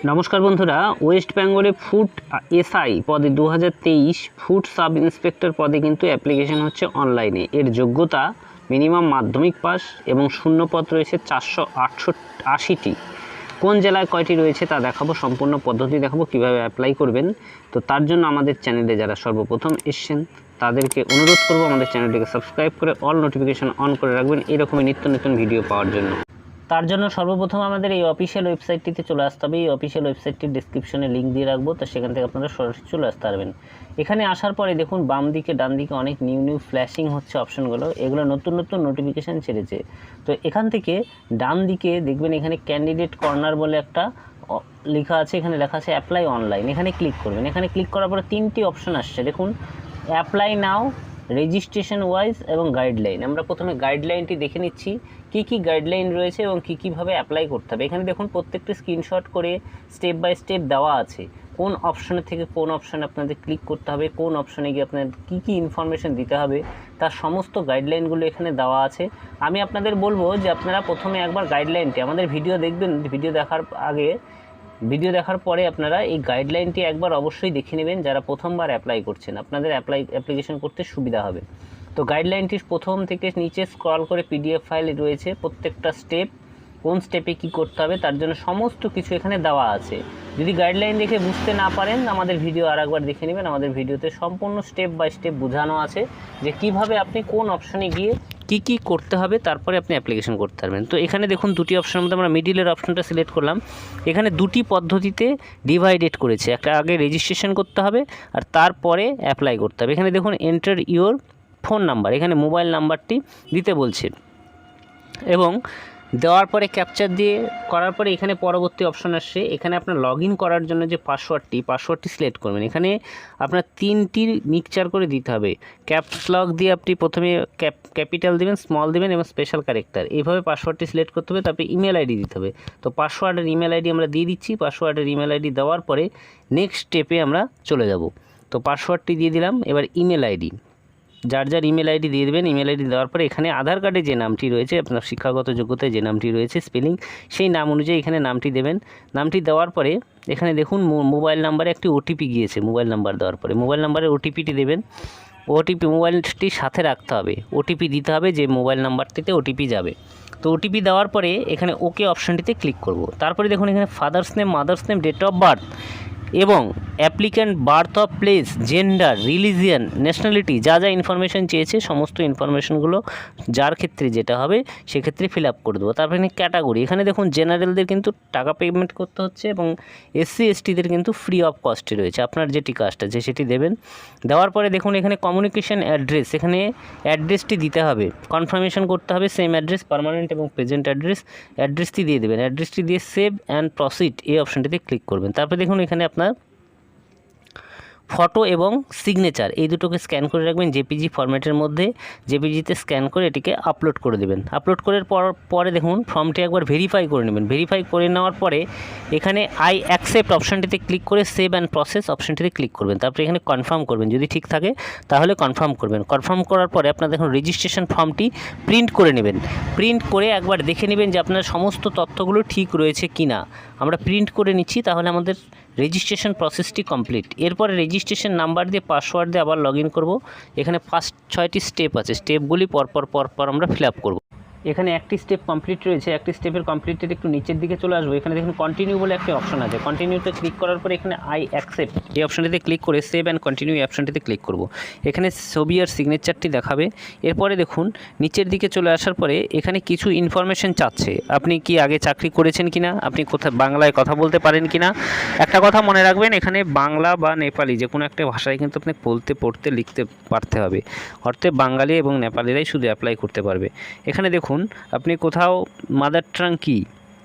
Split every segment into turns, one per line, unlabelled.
নমস্কার বন্ধুরা, ওয়েস্ট বেঙ্গলে ফুড এসআই পদে 2023 ফুড সাব ইন্সপেক্টর পদে কিন্তু অ্যাপ্লিকেশন হচ্ছে অনলাইনে। এর যোগ্যতা মিনিমাম মাধ্যমিক পাস এবং শূন্যপদ রয়েছে 480টি। কোন জেলায় কয়টি রয়েছে তা দেখাবো, সম্পূর্ণ পদ্ধতি দেখাবো, কিভাবে অ্যাপ্লাই করবেন। তো তার জন্য আমাদের চ্যানেলে যারা সর্বপ্রথম এসেছেন তাদেরকে অনুরোধ করব আমাদের চ্যানেলটিকে সাবস্ক্রাইব করে অল নোটিফিকেশন অন করে রাখবেন এরকমই নিত্য নতুন ভিডিও পাওয়ার জন্য। তার জন্য সর্বপ্রথম আমাদের এই অফিসিয়াল ওয়েবসাইটটিতে চলে আসতে হবে। এই অফিসিয়াল ওয়েবসাইটটির ডিসক্রিপশনে লিঙ্ক দিয়ে রাখবো, তো সেখান থেকে আপনারা সরাসরি চলে আসতে পারবেন। এখানে আসার পরে দেখুন বাম দিকে ডান দিকে অনেক নিউ ফ্ল্যাশিং হচ্ছে অপশনগুলো, এগুলো নতুন নোটিফিকেশান ছেড়েছে। তো এখান থেকে ডান দিকে দেখবেন এখানে ক্যান্ডিডেট কর্নার বলে একটা লেখা আছে, এখানে লেখা আছে অ্যাপ্লাই অনলাইন। এখানে ক্লিক করবেন। এখানে ক্লিক করার পরে তিনটি অপশন আসছে, দেখুন অ্যাপ্লাই নাও, রেজিস্ট্রেশন ওয়াইজ এবং গাইডলাইন। আমরা প্রথমে গাইডলাইনটি দেখে নিচ্ছি কি কি গাইডলাইন রয়েছে এবং কীভাবে অ্যাপ্লাই করতে হবে। এখানে দেখুন প্রত্যেকটি স্ক্রিনশট করে স্টেপ বাই স্টেপ দেওয়া আছে, কোন অপশনে থেকে কোন অপশানে আপনাদের ক্লিক করতে হবে, কোন অপশানে গিয়ে আপনাদের কী ইনফরমেশান দিতে হবে, তার সমস্ত গাইডলাইনগুলো এখানে দেওয়া আছে। আমি আপনাদের বলবো যে আপনারা প্রথমে একবার গাইডলাইনটি আমাদের ভিডিও দেখবেন, ভিডিও দেখার পরে আপনারা এই গাইডলাইনটি একবার অবশ্যই দেখে নেবেন যারা প্রথমবার অ্যাপ্লাই করছেন, আপনাদের অ্যাপ্লিকেশন করতে সুবিধা হবে। তো গাইডলাইনটির প্রথম থেকে নিচে স্ক্রল করে পিডিএফ ফাইল রয়েছে, প্রত্যেকটা স্টেপ কোন স্টেপে কি করতে হবে তার জন্য সমস্ত কিছু এখানে দেওয়া আছে। যদি গাইডলাইন দেখে বুঝতে না পারেন আমাদের ভিডিও আরেকবার দেখে নেবেন, আমাদের ভিডিওতে সম্পূর্ণ স্টেপ বাই স্টেপ বোঝানো আছে যে কিভাবে আপনি কোন অপশনে গিয়ে কি করতে হবে, তারপরে আপনি অ্যাপ্লিকেশন করতে পারবেন। তো এখানে দেখুন দুটি অপশনের মধ্যে আমরা মিডিলের অপশনটা সিলেক্ট করলাম। এখানে দুটি পদ্ধতিতে ডিভাইডেড করেছে, একটা আগে রেজিস্ট্রেশন করতে হবে আর তারপরে অ্যাপ্লাই করতে হবে। এখানে দেখুন এন্টার ইওর ফোন নাম্বার, এখানে মোবাইল নাম্বারটি দিতে বলছে এবং দেওয়ার পরে ক্যাপচার দিয়ে করার পরে এখানে পরবর্তী অপশন আসছে। এখানে আপনার লগ ইন করার জন্য যে পাসওয়ার্ডটি সিলেক্ট করবেন। এখানে আপনার তিনটি মিক্সচার করে দিতে হবে। ক্যাপস লক দিয়ে আপনি প্রথমে ক্যাপিটাল দেবেন, স্মল দেবেন এবং স্পেশাল ক্যারেক্টার, এইভাবে পাসওয়ার্ডটি সিলেক্ট করতে হবে। তারপরে ইমেল আইডি দিতে হবে। তো পাসওয়ার্ড আর ইমেল আইডি আমরা দিয়ে দিচ্ছি। পাসওয়ার্ডের ইমেল আইডি দেওয়ার পরে নেক্সট স্টেপে আমরা চলে যাব। তো পাসওয়ার্ডটি দিয়ে দিলাম, এবার ইমেল আইডি, যার ইমেল আইডি দিয়ে দেবেন। ইমেল আইডি দেওয়ার পরে এখানে আধার কার্ডে যে নামটি রয়েছে, আপনার শিক্ষাগত যোগ্যতায় যে নামটি রয়েছে স্পেলিং, সেই নাম অনুযায়ী এখানে নামটি দেবেন। নামটি দেওয়ার পরে এখানে দেখুন মোবাইল নাম্বারে একটি ওটিপি গিয়েছে, মোবাইল নাম্বার দেওয়ার পরে মোবাইল নাম্বারের ওটিপিটি দেবেন। ওটিপি মোবাইলটি সাথে রাখতে হবে, ওটিপি দিতে হবে যে মোবাইল নাম্বারটিতে ওটিপি যাবে। তো ওটিপি দেওয়ার পরে এখানে ওকে অপশানটিতে ক্লিক করব। তারপরে দেখুন এখানে father's name, mother's name, date of birth এবং applicant birth of place, gender, religion, nationality, যা ইনফরমেশান চেয়েছে সমস্ত ইনফরমেশনগুলো যার ক্ষেত্রে যেটা হবে সেক্ষেত্রে ফিল আপ করে দেবো। তারপরে এখানে ক্যাটাগরি, এখানে দেখুন জেনারেলদের কিন্তু টাকা পেমেন্ট করতে হচ্ছে এবং এসসি এসটিদের কিন্তু ফ্রি অফ কস্টে রয়েছে। আপনার যেটি কাস্ট আছে সেটি দেবেন। দেওয়ার পরে দেখুন এখানে কমিউনিকেশন অ্যাড্রেস, এখানে অ্যাড্রেসটি দিতে হবে, কনফার্মেশন করতে হবে সেম অ্যাড্রেস, পার্মানেন্ট এবং প্রেজেন্ট অ্যাড্রেসটি দিয়ে দেবেন। অ্যাড্রেসটি দিয়ে সেভ অ্যান্ড প্রসিড এই অপশানটিতে ক্লিক করবেন। তারপরে দেখুন এখানে আপনার ফটো এবং সিগনেচার এই দুটোকে স্ক্যান করে রাখবেন জেপিজি ফরম্যাটের মধ্যে। জেপিজিতে স্ক্যান করে এটিকে আপলোড করে দেবেন। আপলোড করার পরে দেখুন ফর্মটি একবার ভেরিফাই করে নেবেন। ভেরিফাই করে নেওয়ার পরে এখানে আই অ্যাকসেপ্ট অপশানটিতে ক্লিক করে সেভ অ্যান্ড প্রসেস অপশানটিতে ক্লিক করবেন। তারপরে এখানে কনফার্ম করবেন, যদি ঠিক থাকে তাহলে কনফার্ম করবেন। কনফার্ম করার পরে আপনার দেখুন রেজিস্ট্রেশন ফর্মটি প্রিন্ট করে নেবেন। প্রিন্ট করে একবার দেখে নেবেন যে আপনার সমস্ত তথ্যগুলো ঠিক রয়েছে কি না। আমরা প্রিন্ট করে নিচ্ছি, তাহলে আমাদের রেজিস্ট্রেশন প্রসেসটি কমপ্লিট। এরপরে রেজিস্ট্রেশন নাম্বার দিয়ে পাসওয়ার্ড দিয়ে আবার লগ ইন করবো। এখানে 6টি স্টেপ আছে, স্টেপগুলি পরপর আমরা ফিল আপ করবো। এখানে একটি স্টেপ কমপ্লিট রয়েছে, একটি স্টেপের কমপ্লিটেড একটু নিচের দিকে চলে আসবো। এখানে দেখুন কন্টিনিউ বলে একটি অপশন আছে, কন্টিনিউতে ক্লিক করার পরে এখানে আই অ্যাকসেপ্ট এই অপশানটিতে ক্লিক করে সেভ অ্যান্ড কন্টিনিউ এই অপশানটিতে ক্লিক করব। এখানে ছবি আর সিগনেচারটি দেখাবে। এরপরে দেখুন নিচের দিকে চলে আসার পরে এখানে কিছু ইনফরমেশন চাচ্ছে, আপনি কি আগে চাকরি করেছেন কিনা, আপনি কোথায় বাংলায় কথা বলতে পারেন কিনা। একটা কথা মনে রাখবেন, এখানে বাংলা বা নেপালি যে কোনো একটা ভাষায় কিন্তু আপনি বলতে পড়তে লিখতে পারতে হবে, অর্থাৎ বাঙালি এবং নেপালিরাই শুধু অ্যাপ্লাই করতে পারবে। এখানে দেখুন আপনি কোথাও মাদার টাং কি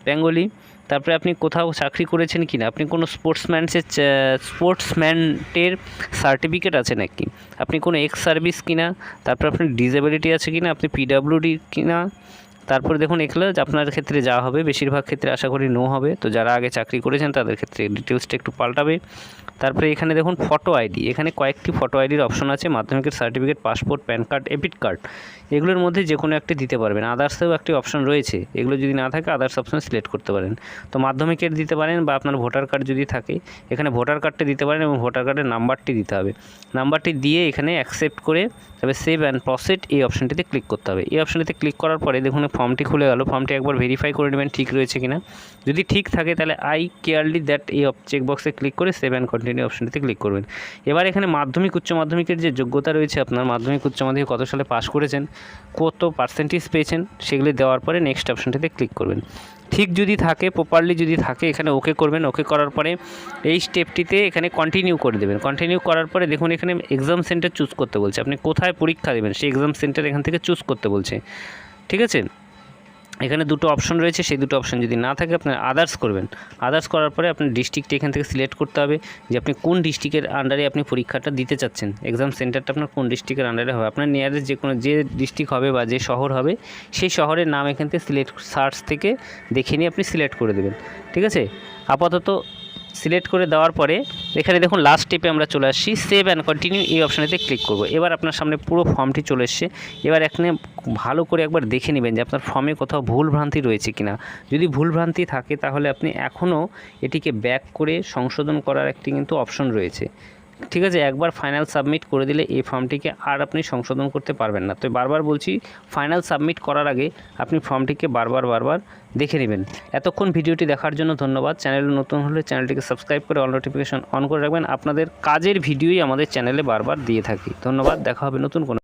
বেঙ্গলি, তারপরে আপনি কোথাও চাকরি করেছেন কিনা, আপনি কোনো স্পোর্টসম্যানের সার্টিফিকেট আছে নাকি, আপনি কোনো এক্স সার্ভিস কিনা, তারপর আপনার ডিসেবিলিটি আছে কিনা, আপনি পিডাব্লিউডি কিনা, তারপরে দেখুন এখানে যে আপনার ক্ষেত্রে যা হবে, বেশিরভাগ ক্ষেত্রে আশা করি নো হবে। তো যারা আগে চাকরি করেছেন তাদের ক্ষেত্রে ডিটেলসটা একটু পাল্টাবে। তারপরে এখানে দেখুন ফটো আইডি, এখানে কয়েকটি ফটো আইডির অপশন আছে, মাধ্যমিকের certificate, passport, PAN card, EPIC card, এগুলোর মধ্যে যে কোনো একটি দিতে পারবেন। আদার্সেও একটি অপশন রয়েছে, এগুলো যদি না থাকে আদার্স অপশন সিলেক্ট করতে পারেন। তো মাধ্যমিকের দিতে পারেন বা আপনার ভোটার কার্ড যদি থাকে, এখানে ভোটার কার্ডটি দিতে পারেন এবং ভোটার কার্ডের নাম্বারটি দিতে হবে। নাম্বারটি দিয়ে এখানে অ্যাকসেপ্ট করে তবে সেভ অ্যান্ড প্রসিড এই অপশনটিতে ক্লিক করতে হবে। এই অপশনটিতে ক্লিক করার পরে দেখুন ফর্মটি খুলে গেল। ফর্মটি একবার ভেরিফাই করে নেবেন ঠিক রয়েছে কিনা। যদি ঠিক থাকে তাহলে আই কেয়ারলি দ্যাট এই চেকবক্সে ক্লিক করে সেভ অ্যান্ড কন্টিনিউ অপশনটিতে ক্লিক করবেন। এবার এখানে মাধ্যমিক উচ্চ মাধ্যমিকের যে যোগ্যতা রয়েছে, আপনার মাধ্যমিক উচ্চ মাধ্যমিক কত সালে পাস করেছেন, কত পার্সেন্টেজ পেয়েছেন, সেগুলি দেওয়ার পরে নেক্সট অপশনটিতে ক্লিক করবেন। ঠিক যদি থাকে, প্রপারলি যদি থাকে, এখানে ওকে করবেন। ওকে করার পরে এই স্টেপটিতে এখানে কন্টিনিউ করে দেবেন। কন্টিনিউ করার পরে দেখুন এখানে এক্সাম সেন্টার চুজ করতে বলছে, আপনি কোথায় পরীক্ষা দেবেন সেই এক্সাম সেন্টার এখান থেকে চুজ করতে বলছে। ঠিক আছে, এখানে দুটো অপশন রয়েছে, সেই দুটো অপশন যদি না থাকে আপনার আদার্স করবেন। আদার্স করার পরে আপনার ডিস্ট্রিক্টটি এখান থেকে সিলেক্ট করতে হবে যে আপনি কোন ডিস্ট্রিক্টের আন্ডারে আপনি পরীক্ষাটা দিতে চাচ্ছেন, এক্সাম সেন্টারটা আপনার কোন ডিস্ট্রিক্টের আন্ডারে হবে। আপনার নিয়ারেস্ট যে কোনো যে ডিস্ট্রিক্ট হবে বা যে শহর হবে সেই শহরের নাম এখান থেকে সিলেক্ট সার্চ থেকে দেখে নিয়ে আপনি সিলেক্ট করে দেবেন। ঠিক আছে, আপাতত সিলেক্ট করে দেওয়ার পরে এখানে দেখুন লাস্ট স্টেপে আমরা চলে আসছি, সেভ অ্যান্ড কন্টিনিউ এই অপশানেতে ক্লিক করব। এবার আপনার সামনে পুরো ফর্মটি চলে এসছে। এবার এখানে ভালো করে একবার দেখে নেবেন যে আপনার ফর্মে কোথাও ভুলভ্রান্তি রয়েছে কিনা। যদি ভুলভ্রান্তি থাকে তাহলে আপনি এখনও এটিকে ব্যাক করে সংশোধন করার একটি কিন্তু অপশন রয়েছে। ঠিক আছে, একবার ফাইনাল সাবমিট করে দিলে এই ফর্মটিকে আর আপনি সংশোধন করতে পারবেন না। তো বারবার বলছি, ফাইনাল সাবমিট করার আগে আপনি ফর্মটিকে বারবার দেখে নেবেন। এতক্ষণ ভিডিওটি দেখার জন্য ধন্যবাদ। চ্যানেলে নতুন হলে চ্যানেলটিকে সাবস্ক্রাইব করে অল নোটিফিকেশন অন করে রাখবেন। আপনাদের কাজের ভিডিওই আমাদের চ্যানেলে বারবার দিয়ে থাকি। ধন্যবাদ, দেখা হবে নতুন কোনো